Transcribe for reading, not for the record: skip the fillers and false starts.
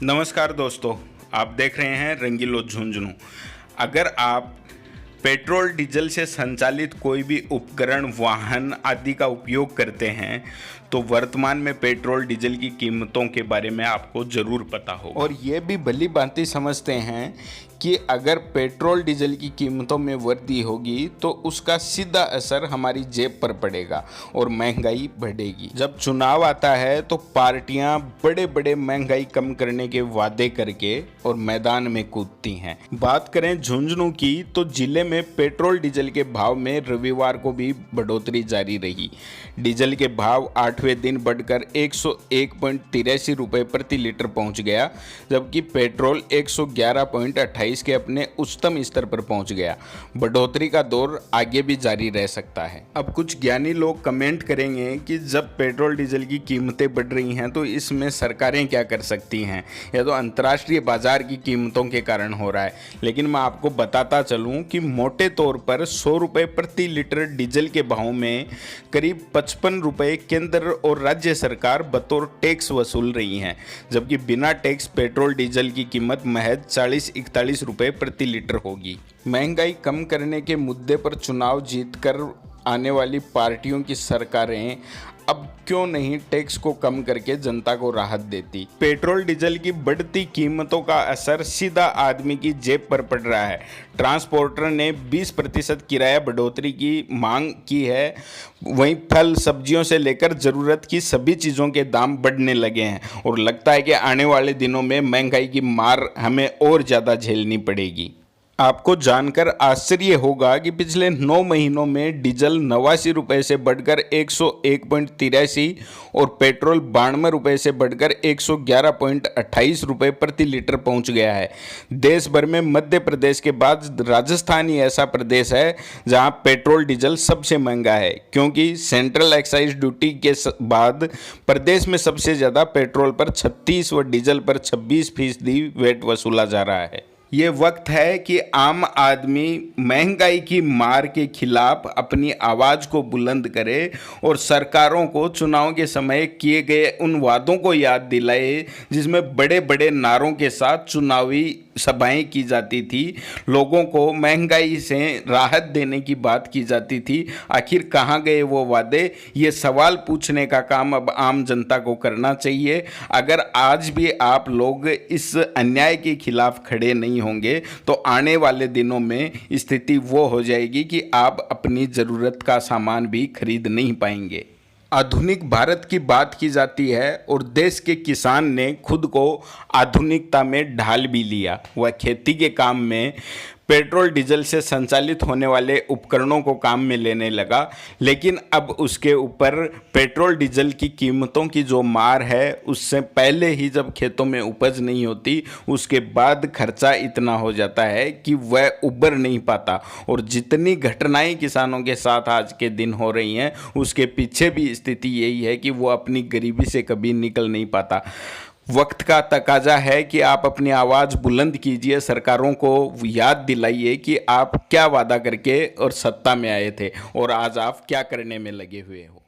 नमस्कार दोस्तों, आप देख रहे हैं रंगीलो झुंझुनू। अगर आप पेट्रोल डीजल से संचालित कोई भी उपकरण, वाहन आदि का उपयोग करते हैं तो वर्तमान में पेट्रोल डीजल की कीमतों के बारे में आपको ज़रूर पता होगा। और ये भी भली भांति समझते हैं कि अगर पेट्रोल डीजल की कीमतों में वृद्धि होगी तो उसका सीधा असर हमारी जेब पर पड़ेगा और महंगाई बढ़ेगी। जब चुनाव आता है तो पार्टियां बड़े बड़े महंगाई कम करने के वादे करके और मैदान में कूदती हैं। बात करें झुंझुनू की तो जिले में पेट्रोल डीजल के भाव में रविवार को भी बढ़ोतरी जारी रही। डीजल के भाव 8वें दिन बढ़कर 101.83 रुपये प्रति लीटर पहुंच गया, जबकि पेट्रोल 111.28 के अपने उच्चतम स्तर पर पहुंच गया। बढ़ोतरी का दौर आगे भी जारी रह सकता है। अब कुछ ज्ञानी लोग कमेंट करेंगे कि जब पेट्रोल डीजल की कीमतें बढ़ रही हैं तो इसमें सरकारें क्या कर सकती हैं, यह तो अंतर्राष्ट्रीय बाजार की कीमतों के कारण हो रहा है। लेकिन मैं आपको बताता चलूं कि मोटे तौर पर 100 रुपये प्रति लीटर डीजल के भाव में करीब 55 रुपये केंद्र और राज्य सरकार बतौर टैक्स वसूल रही हैं, जबकि बिना टैक्स पेट्रोल डीजल की कीमत महज 40-41 रुपये प्रति लीटर होगी। महंगाई कम करने के मुद्दे पर चुनाव जीतकर आने वाली पार्टियों की सरकारें अब क्यों नहीं टैक्स को कम करके जनता को राहत देती। पेट्रोल डीजल की बढ़ती कीमतों का असर सीधा आदमी की जेब पर पड़ रहा है। ट्रांसपोर्टर ने 20% किराया बढ़ोतरी की मांग की है, वहीं फल सब्जियों से लेकर ज़रूरत की सभी चीज़ों के दाम बढ़ने लगे हैं और लगता है कि आने वाले दिनों में महंगाई की मार हमें और ज़्यादा झेलनी पड़ेगी। आपको जानकर आश्चर्य होगा कि पिछले 9 महीनों में डीजल 89 रुपये से बढ़कर 101.83 और पेट्रोल 92 रुपये से बढ़कर 111.28 रुपये प्रति लीटर पहुंच गया है। देश भर में मध्य प्रदेश के बाद राजस्थान ही ऐसा प्रदेश है जहां पेट्रोल डीजल सबसे महंगा है, क्योंकि सेंट्रल एक्साइज ड्यूटी के बाद प्रदेश में सबसे ज़्यादा पेट्रोल पर 36 व डीजल पर 26% वैट वसूला जा रहा है। ये वक्त है कि आम आदमी महंगाई की मार के खिलाफ अपनी आवाज़ को बुलंद करे और सरकारों को चुनाव के समय किए गए उन वादों को याद दिलाए जिसमें बड़े बड़े नारों के साथ चुनावी सभाएं की जाती थी, लोगों को महंगाई से राहत देने की बात की जाती थी। आखिर कहाँ गए वो वादे? ये सवाल पूछने का काम अब आम जनता को करना चाहिए। अगर आज भी आप लोग इस अन्याय के खिलाफ खड़े नहीं होंगे तो आने वाले दिनों में स्थिति वो हो जाएगी कि आप अपनी ज़रूरत का सामान भी खरीद नहीं पाएंगे। आधुनिक भारत की बात की जाती है और देश के किसान ने खुद को आधुनिकता में ढाल भी लिया। वह खेती के काम में पेट्रोल डीजल से संचालित होने वाले उपकरणों को काम में लेने लगा, लेकिन अब उसके ऊपर पेट्रोल डीजल की कीमतों की जो मार है, उससे पहले ही जब खेतों में उपज नहीं होती उसके बाद खर्चा इतना हो जाता है कि वह उबर नहीं पाता। और जितनी घटनाएं किसानों के साथ आज के दिन हो रही हैं उसके पीछे भी स्थिति यही है कि वो अपनी गरीबी से कभी निकल नहीं पाता। वक्त का तकाजा है कि आप अपनी आवाज़ बुलंद कीजिए, सरकारों को याद दिलाइए कि आप क्या वादा करके और सत्ता में आए थे और आज आप क्या करने में लगे हुए हो।